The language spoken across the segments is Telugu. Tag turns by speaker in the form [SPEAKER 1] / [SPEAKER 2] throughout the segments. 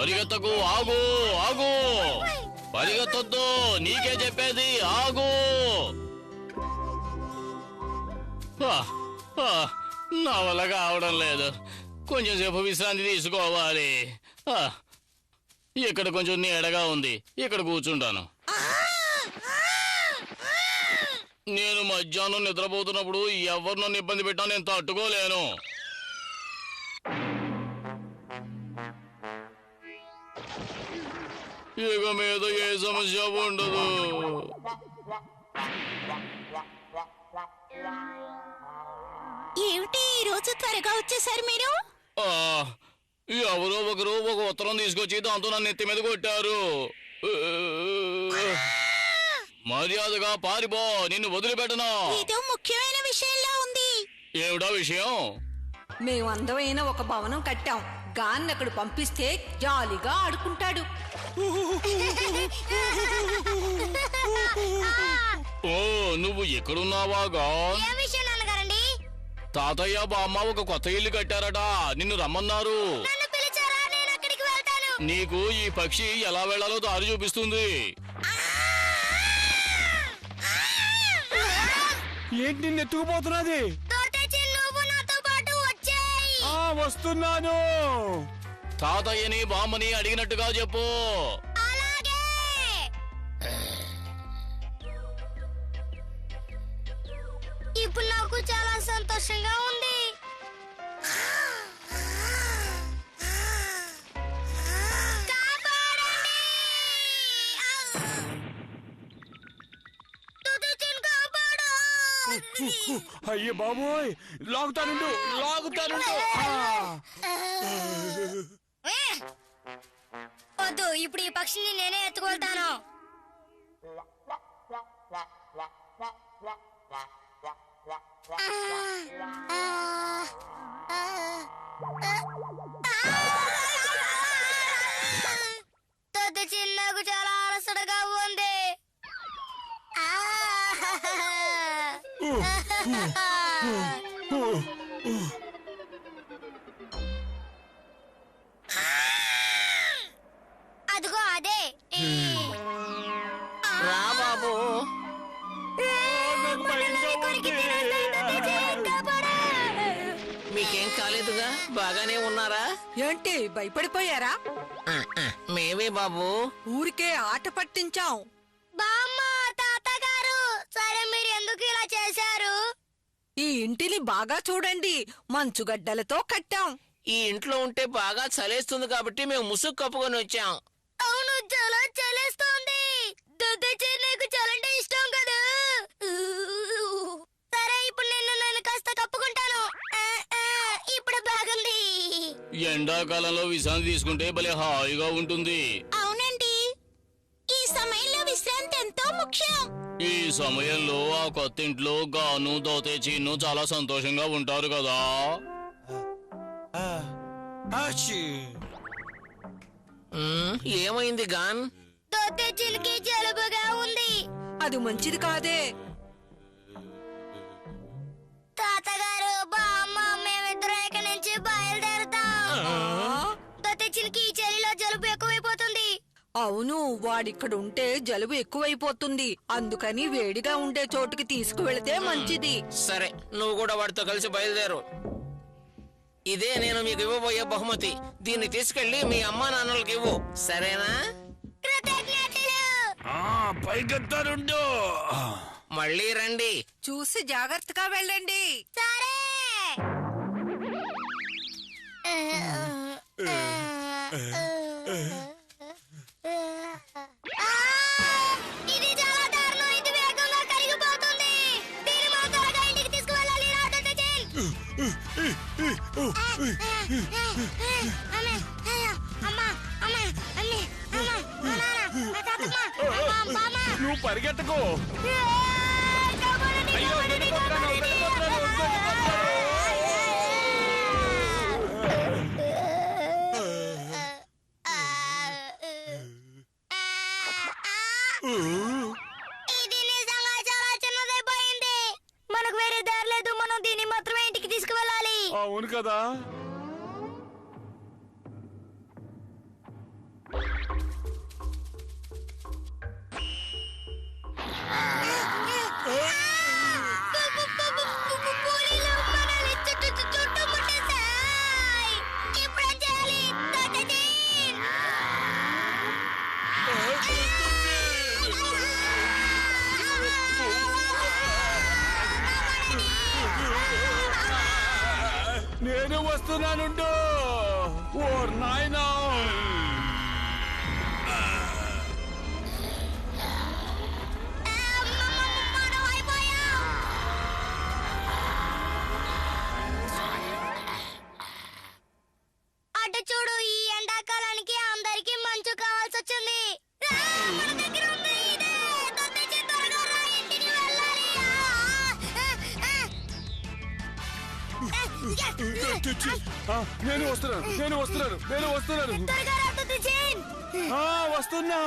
[SPEAKER 1] పరిగెత్తకు, ఆగు ఆగు, పరిగెత్తొద్దు, నీకే చెప్పేది, ఆగు. నా వల్ల కావడం లేదు, కొంచెం సేపు విశ్రాంతి తీసుకోవాలి. ఇక్కడ కొంచెం నీడగా ఉంది, ఇక్కడ కూర్చుంటాను. నేను మధ్యాహ్నం నిద్రపోతున్నప్పుడు ఎవరు నన్ను ఇబ్బంది పెట్టా నేను తట్టుకోలేను. ఇక మీద ఏ సమస్య ఉండదు.
[SPEAKER 2] ఏమిటి ఈ రోజు త్వరగా వచ్చేసారు మీరు?
[SPEAKER 1] ఎవరో ఒకరు ఒక ఉత్తరం తీసుకొచ్చి దాంతో నన్ను ఎత్తి మీద కొట్టారు. మర్యాదగా పారిపో, నిన్ను వదిలిపెట్టను.
[SPEAKER 2] ఏదో ముఖ్యమైన విషయంలో ఉంది.
[SPEAKER 1] ఏమిటా విషయం?
[SPEAKER 3] మేము అందమైన ఒక భవనం కట్టాం. గాన్ అక్కడ పంపిస్తే జాలీగా ఆడుకుంటాడు.
[SPEAKER 1] ఓ, నువ్వు ఎక్కడున్నావా గాన్? తాతయ్య బామ్మ ఒక కొత్త ఇల్లు కట్టారట, నిన్ను రమ్మన్నారు. నీకు ఈ పక్షి ఎలా వెళ్లాలో దారి చూపిస్తుంది.
[SPEAKER 4] ఏంటి నిన్ను ఎత్తుకుపోతున్నది? వస్తున్నాను.
[SPEAKER 1] తాతయ్యని బామ్మని అడిగినట్టుగా చెప్పు.
[SPEAKER 2] ఇప్పుడు నాకు చాలా సంతోషంగా ఉంది.
[SPEAKER 4] అయ్యే బాబోయ్, లాగుతానుండు.
[SPEAKER 2] వద్దు, ఇప్పుడు ఈ పక్షిని నేనే ఎత్తుకొళ్తాను. చిన్నకు చాలా అలసటగా ఉంది. అదిగో అదే.
[SPEAKER 5] రా బాబు. మీకేం కాలేదుగా? బాగానే ఉన్నారా?
[SPEAKER 3] ఏంటి భయపడిపోయారా?
[SPEAKER 5] మేమే బాబు,
[SPEAKER 3] ఊరికే ఆట పట్టించాం.
[SPEAKER 2] బామ్మ, తాతగారు, సరే మీరు ఎందుకు ఇలా చేశారు?
[SPEAKER 3] ఈ ఇంటిని బాగా చూడండి, మంచుగడ్డలతో కట్టాం.
[SPEAKER 5] ఈ ఇంట్లో ఉంటే బాగా చలేస్తుంది కాబట్టి మేము ముసుగు కప్పుకొని వచ్చాం.
[SPEAKER 2] అవును, చాలా చలేస్తోంది. నీకు చలంటే ఇష్టం కదా. సరే, ఇప్పుడు నేను కాస్త కప్పుకుంటాను. ఇప్పుడు బాగుంది.
[SPEAKER 1] ఎండాకాలంలో విశ్రాంతి తీసుకుంటే భలే హాయిగా ఉంటుంది.
[SPEAKER 2] అవునండి, ఈ సమయంలో విశ్రాంతి ఎంతో ముఖ్యం.
[SPEAKER 1] ఈ సమయంలో ఆ కొత్త ఇంట్లో గాను దోతే చీను చాలా సంతోషంగా ఉంటారు కదా.
[SPEAKER 5] ఏమైంది గాన్?
[SPEAKER 2] దోతే చిలికి జలుబుగా ఉంది.
[SPEAKER 3] అది మంచిది కాదే.
[SPEAKER 2] తాతగారు, బామ్మ, మేమిద్దరం ఇక్కడి నుంచి బయలుదేరుతాం. దోతే చిలికి ఈ చలిలో జలుబు ఎక్కువైపోతుంది.
[SPEAKER 3] అవును, వాడిక్కడ ఉంటే జలుబు ఎక్కువైపోతుంది. అందుకని వేడిగా ఉండే చోటుకి తీసుకువెళితే మంచిది.
[SPEAKER 5] సరే, నువ్వు కూడా వాడితో కలిసి బయలుదేరు. ఇదే నేను మీకు ఇవ్వబోయే బహుమతి. దీన్ని తీసుకెళ్లి మీ అమ్మా నాన్నలకి ఇవ్వు, సరేనా?
[SPEAKER 4] పైకెత్తానుండు.
[SPEAKER 5] మళ్ళీ రండి.
[SPEAKER 3] చూసి జాగ్రత్తగా వెళ్ళండి.
[SPEAKER 2] సరే. ఇది చాలా దారుణం. ఇది వేగంగా కరిగిపోతుంది. దీన్ని మనం త్వరగా ఇంటికి తీసుకువెళ్ళాలి.
[SPEAKER 4] నువ్వు పరిగెత్తకు.
[SPEAKER 2] ఇది నిజంగా చాలా చిన్నదైపోయింది. మనకు వేరే దారి లేదు. మనం దీన్ని మాత్రమే ఇంటికి తీసుకువెళ్ళాలి.
[SPEAKER 4] అవును కదా.
[SPEAKER 2] పులిలు మనల్ని చుట్టుముట్టేశాయి. ఇప్పుడేం చేయాలి? తాతజీన్!
[SPEAKER 4] నేను వస్తున్నానుండు. ఓర్ నాయనా.
[SPEAKER 2] మనం అయిపోయాం. అటు చూడు, ఈ ఎండాకాలానికి అందరికి మంచు కావాల్సి వచ్చింది. మన దగ్గర ఉంది ఇదే. తాతజీన్, త్వరగా రా, ఇంటికి వెళ్ళాలి.
[SPEAKER 4] నేను వస్తున్నాను.
[SPEAKER 2] త్వరగా రా, తాతజీన్.
[SPEAKER 4] వస్తున్నా.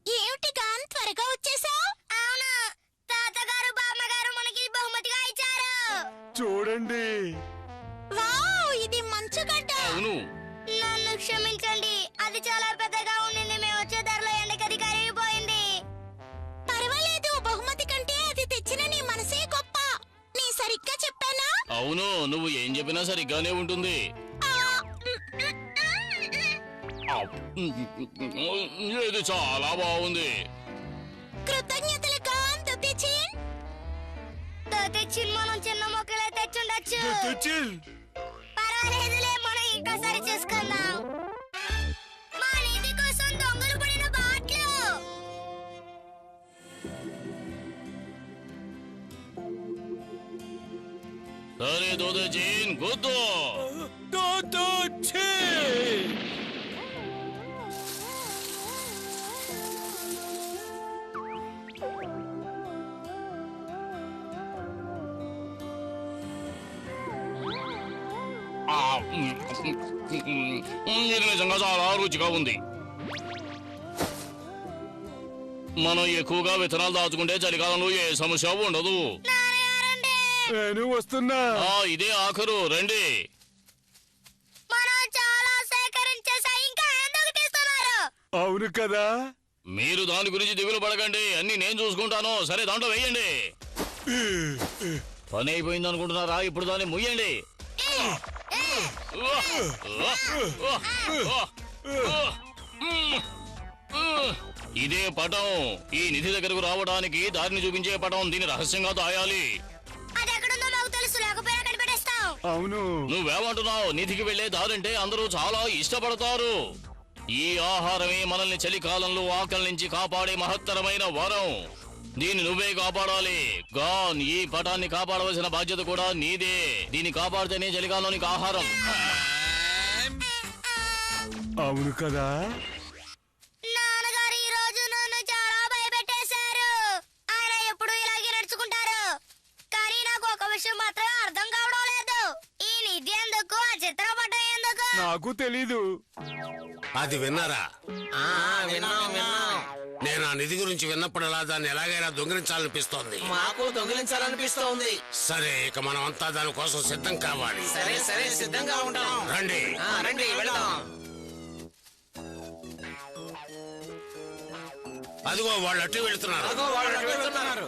[SPEAKER 2] ఏమిటి కాన్, త్వరగా వచ్చేసావు? అవును, తాతగారు బామ్మగారు మనకి బహుమతిగా ఇచ్చారు.
[SPEAKER 4] చూడండి.
[SPEAKER 2] వావ్, ఇది మంచు గడ్డ.
[SPEAKER 1] అవును.
[SPEAKER 2] నన్ను క్షమించండి, అది చాలా పెద్దగా ఉండింది. మేము వచ్చే ధరలో ఎండకది కరిగిపోయింది. పర్వాలేదు, బహుమతి కంటే అది తెచ్చిన నీ మనసే గొప్ప. నీ సరిగ్గా చెప్పానా?
[SPEAKER 1] అవును, నువ్వు ఏం చెప్పినా సరిగ్గానే ఉంటుంది. ఇది చాలా బాగుంది.
[SPEAKER 2] కృతజ్ఞతలు కాన్, తాతజీన్. తాతజీన్, మనం చిన్న మొక్కలే తెచ్చుండొచ్చు. పర్వాలేదులే, మనం ఇంకా సరి చేసుకుందాం. మా నీటి కోసం దొంగలు పడిన బాట్లు.
[SPEAKER 1] సరే దోదజీన్, గుద్దు. ఇది నిజంగా చాలా రుచిగా ఉంది. మనం ఎక్కువగా విత్తనాలు దాచుకుంటే చలికాలంలో ఏ సమస్య ఉండదు.
[SPEAKER 4] నేను వస్తున్నా.
[SPEAKER 1] ఇదే ఆఖరు, రండి.
[SPEAKER 2] మనం చాలా సేకరించేసా, ఇంకా ఎందుకు తీస్తున్నారు?
[SPEAKER 4] అవును కదా.
[SPEAKER 1] మీరు దాని గురించి దిగులు పడకండి, అన్ని నేను చూసుకుంటాను. సరే, దాంట్లో వేయండి. పని అయిపోయింది అనుకుంటున్నారా? ఇప్పుడు దాన్ని ముయ్యండి. ఇదే పటం. ఈ నిధి దగ్గరకు రావడానికి దారిని చూపించే పటం. దీన్ని రహస్యంగా దాయాలి.
[SPEAKER 2] అది ఎక్కడుందో మాకు తెలుసు, లేకపోయినా కనిపెట్టేస్తాం.
[SPEAKER 4] అవును.
[SPEAKER 1] నువ్వేమంటున్నావు? నిధికి వెళ్లే దారంటే అందరూ చాలా ఇష్టపడతారు. ఈ ఆహారమే మనల్ని చలికాలంలో ఆకలి నుంచి కాపాడే మహత్తరమైన వరం. దీన్ని నువ్వే కాపాడాలి. గాన్, ఈ పటాన్ని కాపాడవలసిన బాధ్యత కూడా నీదే. దీన్ని కాపాడితేనే చలికాలంలోనికి ఆహారం.
[SPEAKER 4] అవును కదా.
[SPEAKER 2] నాన్నగారు ఈ రోజు నన్ను చాలా భయపెట్టేశారు. ఆయన ఎప్పుడు ఇలాగే నడుచుకుంటారు. కానీ నాకు ఒక విషయం మాత్రం అర్థం కావడం లేదు. ఈ నిధి ఎందుకు, ఆ చిత్రపటం ఎందుకు?
[SPEAKER 4] నాకు తెలీదు.
[SPEAKER 6] అది విన్నారా?
[SPEAKER 5] విన్నాం.
[SPEAKER 6] నేను ఆ నిధి గురించి విన్నప్పుడల్లా దాన్ని ఎలాగైనా దొంగిలించాలనిపిస్తోంది.
[SPEAKER 5] మాకు దొంగిలించాలనిపిస్తోంది.
[SPEAKER 6] సరే, ఇక మనం అంతా దాని కోసం సిద్ధం కావాలి.
[SPEAKER 5] సరే, సిద్ధంగా ఉంటాం.
[SPEAKER 6] రండి.
[SPEAKER 5] రండి, వెళ్దాం.
[SPEAKER 6] అదిగో వాళ్ళు అటు వెళుతున్నారు.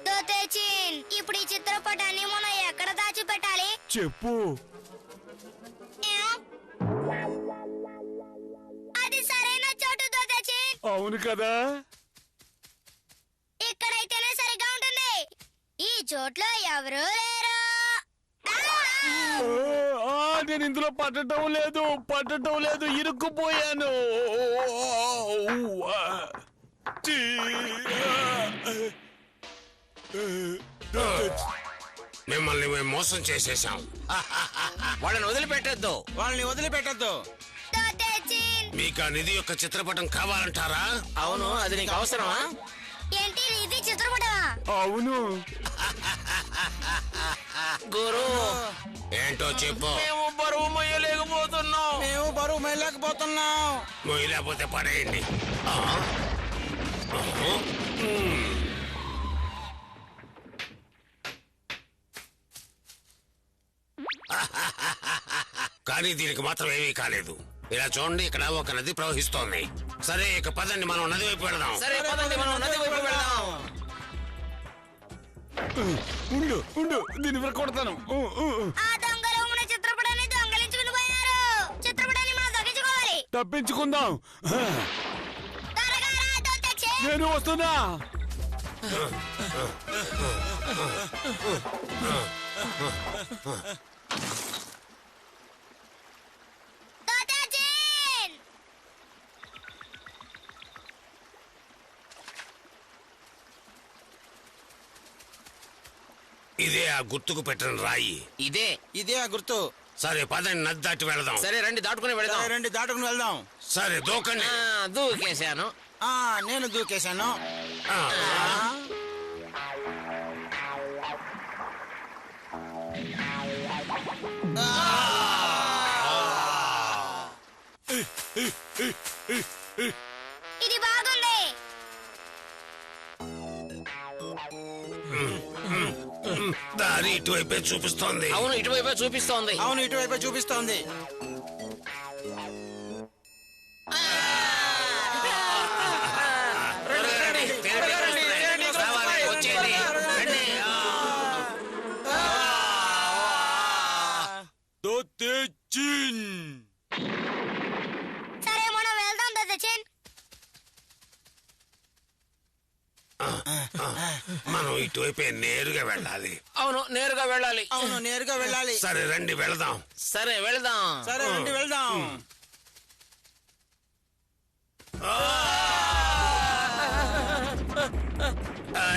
[SPEAKER 2] దోతేచిన్, ఇప్పుడు ఈ చిత్రపటాన్ని మనం ఎక్కడ దాచిపెట్టాలి?
[SPEAKER 4] చెప్పు.
[SPEAKER 2] అది సరైన చోటు దోతేచిన్.
[SPEAKER 4] అవును కదా.
[SPEAKER 2] ఇక్కడైతేనే సరిగా ఉంటుంది. ఈ చోట్లో ఎవరూ లేరు.
[SPEAKER 4] నేను ఇందులో పట్టడం లేదు, ఇరుక్కుపోయాను.
[SPEAKER 6] మిమ్మల్ని మేము మోసం చేసేసాం.
[SPEAKER 5] వాళ్ళని వదిలిపెట్టద్దు.
[SPEAKER 2] దోతేచిన్,
[SPEAKER 6] మీకు ఆ నిధి యొక్క చిత్రపటం కావాలంటారా?
[SPEAKER 5] అవును, అది నీకు అవసరమా?
[SPEAKER 2] ఏంటి ఇది చిత్రపటమా?
[SPEAKER 4] అవును.
[SPEAKER 5] గురు,
[SPEAKER 6] ఏంటో చెప్పు.
[SPEAKER 5] మేము బరువు మొయ్యలేకపోతున్నాం.
[SPEAKER 6] మొయ్యలేకపోతే పడేయండి. కానీ దీనికి మాత్రం ఏమీ కాలేదు. ఇలా చూడండి, ఇక్కడ ఒక నది ప్రవహిస్తోంది. సరే, ఇక పదండి, మనం నది వైపు వెళదాం.
[SPEAKER 5] సరే పదండి, మనం నది వైపు వెళ్దాం.
[SPEAKER 4] ఉండు దీన్ని కొడతాను.
[SPEAKER 2] ఆ దొంగలు మన చిత్రపటాన్ని దొంగలించుకుని పోయారు. చిత్రపటాన్ని మనం దొంగించుకోవాలి.
[SPEAKER 4] తప్పించుకుందాం.
[SPEAKER 2] త్వరగా రా, దొంగచ్చి.
[SPEAKER 4] నేను వస్తున్నా.
[SPEAKER 2] దొంగచ్చి!
[SPEAKER 6] ఇదే ఆ గుర్తుకు పెట్టిన రాయి.
[SPEAKER 5] ఇదే ఆ గుర్తు.
[SPEAKER 6] సరే పదండి, నది దాటి వెళదాం.
[SPEAKER 5] సరే రండి, దాటుకుని వెళ్దాం.
[SPEAKER 7] రండి దాటుకుని వెళ్దాం.
[SPEAKER 6] సరే దూకండి.
[SPEAKER 5] దూకేశాను.
[SPEAKER 7] నేను దూకేశాను.
[SPEAKER 6] ఆ,
[SPEAKER 2] ఇది బాగుంది.
[SPEAKER 6] దారి ఇటువైపే చూపిస్తోంది.
[SPEAKER 5] అవును, ఇటువైపే చూపిస్తోంది.
[SPEAKER 7] అవును, ఇటువైపు చూపిస్తోంది.
[SPEAKER 5] వచ్చేయండి. రండి.
[SPEAKER 2] సరే మనం వెళ్దాం దొంగచ్చి.
[SPEAKER 6] మనం ఇటువైపే నేరుగా వెళ్ళాలి.
[SPEAKER 5] అవును, నేరుగా వెళ్ళాలి.
[SPEAKER 7] అవును, నేరుగా వెళ్ళాలి.
[SPEAKER 6] సరే రండి వెళదాం.
[SPEAKER 5] సరే వెళ్దాం.
[SPEAKER 7] సరే రండి వెళ్దాం.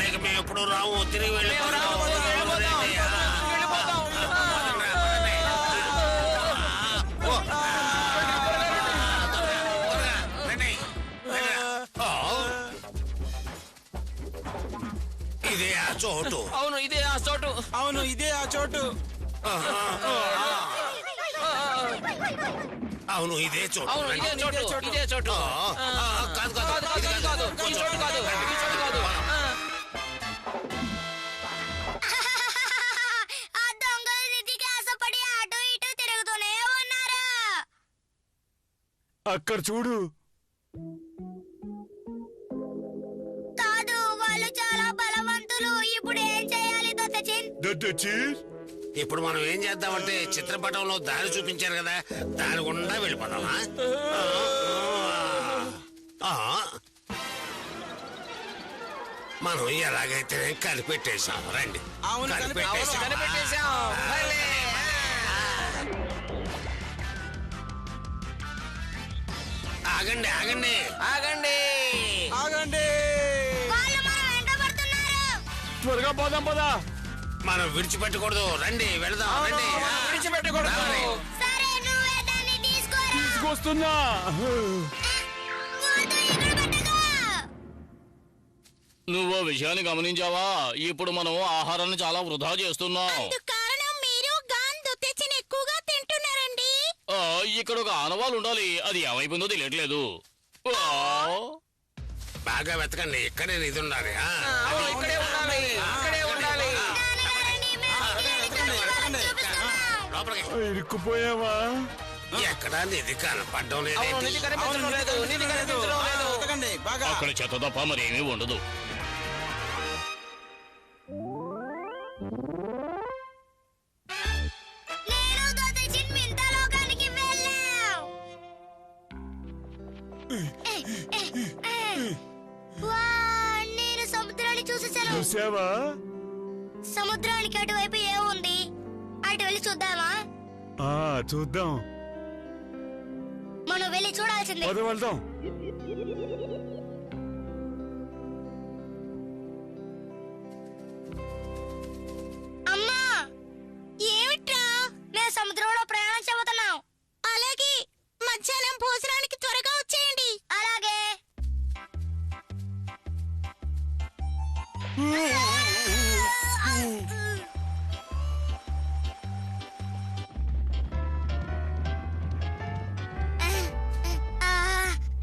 [SPEAKER 6] ఇక మేము ఎప్పుడు రాము, తిరిగి వెళ్ళిపోతాం. ఇదే ఆ చోటు.
[SPEAKER 5] అవును, ఇదే ఆ చోటు.
[SPEAKER 7] అవును, ఇదే ఆ చోటు.
[SPEAKER 6] అవును ఇదే చోటు.
[SPEAKER 5] అవును, ఇదే చోటు. ఇదే చోటు.
[SPEAKER 6] కాదు
[SPEAKER 5] కాదు, కాదు, కాదు, కాదు. ఈ చోటు కాదు. ఈ చోటు కాదు.
[SPEAKER 2] ఆ దొంగలు నిధికి ఆశపడి అటు ఇటు తిరుగుతూనే ఉన్నారు.
[SPEAKER 4] అక్కడ చూడు.
[SPEAKER 2] కాదు, వాళ్ళు చాలా బలవంతులు. ఇప్పుడు ఏం చేయాలి దొంగచ్చి?
[SPEAKER 6] ఇప్పుడు మనం ఏం చేద్దామంటే చిత్రపటంలో దారి చూపించారు కదా, దాని గుండా వెళ్ళిపోదామా? మనం ఎలాగైతే కనిపెట్టేశాం. రండి.
[SPEAKER 7] అవును,
[SPEAKER 6] కనిపెట్టేశాం.
[SPEAKER 5] కనిపెట్టేశాం. భలే.
[SPEAKER 6] ఆగండి ఆగండి
[SPEAKER 5] ఆగండి.
[SPEAKER 7] ఆగండి.
[SPEAKER 2] వాళ్ళు మనం వెంటబడుతున్నారు.
[SPEAKER 4] త్వరగా పోదాం పదా.
[SPEAKER 6] మనం విడిచిపెట్టకూడదు. రండి వెళదాం. రండి.
[SPEAKER 5] విడిచిపెట్టకూడదు.
[SPEAKER 2] సరే, నువ్వే దాన్ని తీసుకోరా.
[SPEAKER 4] తీసుకొస్తున్నా.
[SPEAKER 2] వద్దు, ఇక్కడ పట్టుకో.
[SPEAKER 1] నువ్వు విషయాన్ని గమనించావా? ఇప్పుడు మనం ఆహారాన్ని చాలా వృధా చేస్తున్నాం.
[SPEAKER 2] కారణం మీరు గాన్ దొంగచ్చిని ఎక్కువగా తింటున్నారండి.
[SPEAKER 1] ఇక్కడ ఒక ఆనవాళ్ళు ఉండాలి. అది ఏమైపోయిందో తెలియట్లేదు.
[SPEAKER 6] బాగా వెతకండి. ఇక్కడే నిధి ఉండాలి.
[SPEAKER 5] ఇక్కడే ఉండాలి. ఇక్కడే ఉండాలి.
[SPEAKER 6] లోపలికి.
[SPEAKER 4] ఇరుక్కుపోయావా?
[SPEAKER 6] ఎక్కడా నిధి కనపడడం
[SPEAKER 5] అవును,
[SPEAKER 6] లేదు.
[SPEAKER 5] నిధి కనిపించడం లేదు. నిధి కనిపించడం లేదు.
[SPEAKER 7] వెతకండి బాగా.
[SPEAKER 1] అక్కడ చెత్త తప్ప మరేమీ ఉండదు.
[SPEAKER 2] నేను దొంగచ్చి మిగతా లోకానికి వెళ్ళాం. నేను సముద్రాన్ని చూసేసాను.
[SPEAKER 4] చూసావా?
[SPEAKER 2] సముద్రానికి అటువైపు ఏముంది? అటు వెళ్ళి చూద్దామా?
[SPEAKER 4] చూద్దాం.
[SPEAKER 2] మనం వెళ్ళి చూడాల్సిందే.
[SPEAKER 4] పద వెళ్దాం.
[SPEAKER 2] అమ్మా, ఏమిట్రా? మేము సముద్రంలో ప్రయాణం చెబుతున్నాం. అలాగే, మధ్యాహ్నం భోజనానికి త్వరగా వచ్చేయండి. అలాగే.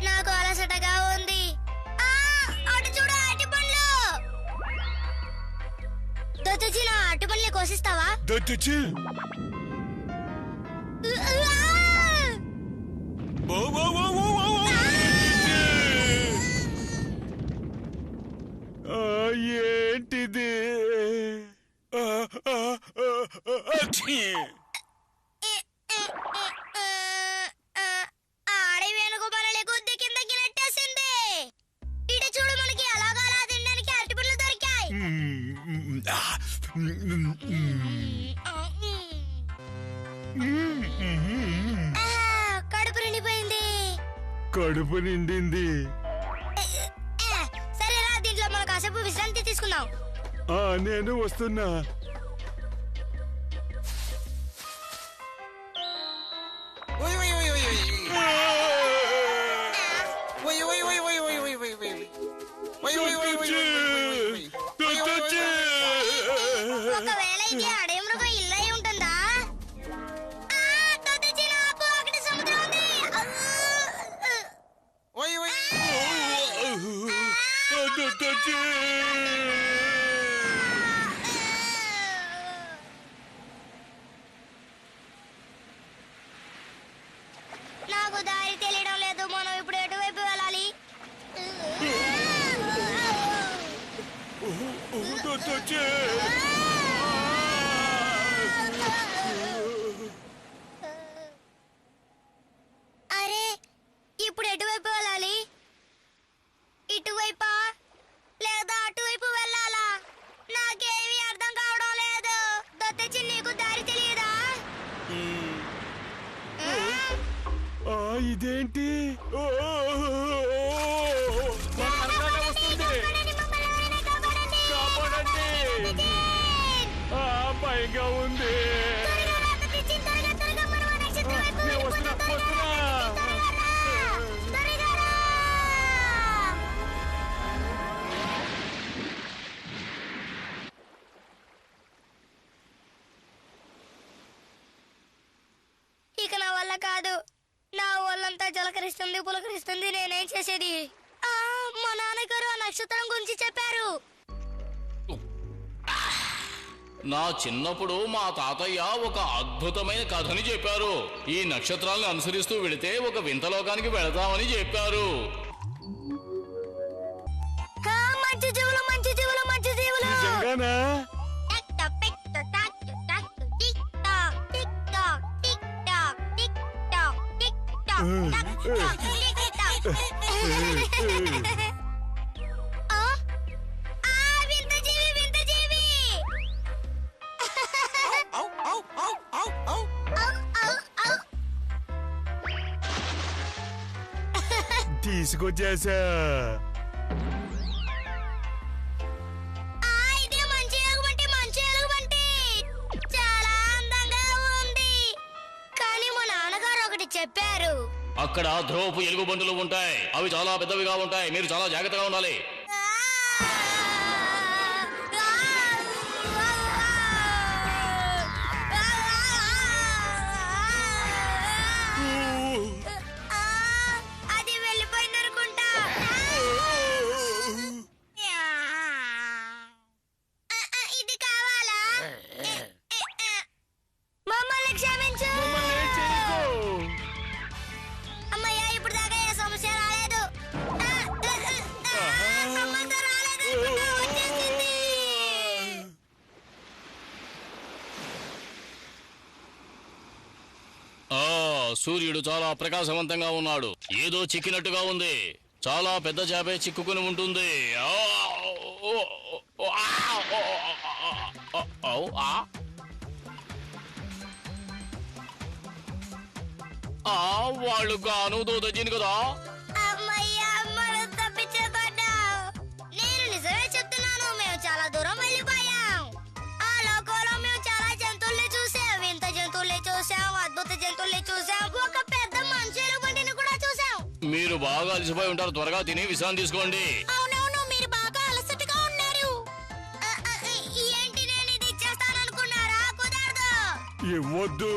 [SPEAKER 2] నాకు అలసటగా ఉంది. అటు చూడు, అరటి పండ్లు. దొంగచ్చి, నా అరటి పండ్లు కోసిస్తావా?
[SPEAKER 4] దొచ్చి
[SPEAKER 7] ఓ, ఓ, ఓ, ఓ, ఓ, ఓ.
[SPEAKER 4] ఏంటిది
[SPEAKER 2] ఆడే వేణుగోపాలని గుద్ది కిందకి నెట్టేసింది. ఇటు చూడు, మనకి అలాగా అలా తినడానికి అరటిపళ్ళు దొరికాయి. కడుపు నిండిపోయింది.
[SPEAKER 4] కడుపు నిండింది.
[SPEAKER 2] సరేరా, దీంట్లో మనం కాసేపు విశ్రాంతి తీసుకుందాం.
[SPEAKER 4] నేను వస్తున్నా.
[SPEAKER 7] ఓయ్, ఓయ్, ఓయ్, ఓయ్, ఓయ్. ఓయ్, ఓయ్, ఓయ్, ఓయ్, ఓయ్, ఓయ్, ఓయ్, ఓయ్. ఓయ్, ఓయ్, ఓయ్, ఓయ్, ఓయ్, ఓయ్, ఓయ్. ఓయ్, ఓయ్, ఓయ్, ఓయ్, ఓయ్.
[SPEAKER 2] ఒకవేళ ఇది అడే మృగం ఇల్లు అయి ఉంటుందా? తొత్తిచ్చి ఆపు, అక్కడ సముద్రం ఉంది.
[SPEAKER 7] ఓయ్, ఓయ్.
[SPEAKER 2] నాకు దారి తెలియడం లేదు. మనం ఇప్పుడు ఎటువైపు వెళ్ళాలి? అరే, ఇప్పుడు ఎటువైపు వెళ్ళాలి? ఇటువైపా లేదా అటువైపు వెళ్ళాలా? నాకేమీ అర్థం కావడం లేదు. దొత్తచ్చి, నీకు దారి తెలియదా?
[SPEAKER 4] ఇదేంటి వస్తుంది. కాపాడండి. భయంగా ఉంది. నేను వస్తున్నా.
[SPEAKER 2] ఇక నా వల్ల కాదు. నా ఒళ్ళంతా జలకరిస్తుంది, పులకరిస్తుంది. నేనేం చేసేది? మా నాన్నగారు ఆ నక్షత్రం గురించి చెప్పారు.
[SPEAKER 1] నా చిన్నప్పుడు మా తాతయ్య ఒక అద్భుతమైన కథని చెప్పారు. ఈ నక్షత్రాలను అనుసరిస్తూ వెళితే ఒక వింత లోకానికి వెళతామని చెప్పారు.
[SPEAKER 2] మంచి జీవులు, మంచి జీవులు, మంచి జీవులు.
[SPEAKER 4] నిజంగానా?
[SPEAKER 7] ఔ, ఔ, ఔ, ఔ, ఔ.
[SPEAKER 4] తీసుకొచ్చేసా.
[SPEAKER 2] ఇది మంచి ఎలుగుబంటి, మంచి ఎలుగుబంటి. చాలా అందంగా ఉంది. కానీ మా నాన్నగారు ఒకటి చెప్పారు.
[SPEAKER 1] అక్కడ ధ్రువపు ఎలుగుబంటులు ఉంటాయి. అవి చాలా పెద్దవిగా ఉంటాయి. మీరు చాలా జాగ్రత్తగా ఉండాలి.
[SPEAKER 2] అది వెళ్ళిపోయిందనుకుంటా. ఇది కావాలా? మమ్మల్ని క్షమించు. అమ్మయ్య, ఇప్పుడు దాకా ఏ సమస్య రాలేదు. అమ్మతో రాలేదు, వచ్చేసింది.
[SPEAKER 1] సూర్యుడు చాలా ప్రకాశవంతంగా ఉన్నాడు. ఏదో చిక్కినట్టుగా ఉంది. చాలా పెద్ద చేపే చిక్కుకుని ఉంటుంది. వాళ్ళు గాను దోదొచ్చింది కదా.
[SPEAKER 2] అమ్మయ్య, మనం తప్పించబడ్డాం. నేను నిజమే చెప్తున్నాను. మేము చాలా దూరం వెళ్ళిపోయాం. ఆ లోకంలో మేము చాలా జంతువుల్ని చూసాం. వింత జంతువుల్ని చూసాం, అద్భుత జంతువుల్ని చూసాం. ఒక పెద్ద మంచి ఎలుగుబంటిని కూడా చూసాం.
[SPEAKER 1] మీరు బాగా అలసిపోయి ఉంటారు. త్వరగా తిని విశ్రాంతి తీసుకోండి.
[SPEAKER 2] అవునవును, మీరు బాగా అలసటగా ఉన్నారు. ఏంటి, నేను ఇది ఇచ్చేస్తాననుకున్నారా? కుదరదు.
[SPEAKER 4] ఇవ్వద్దు.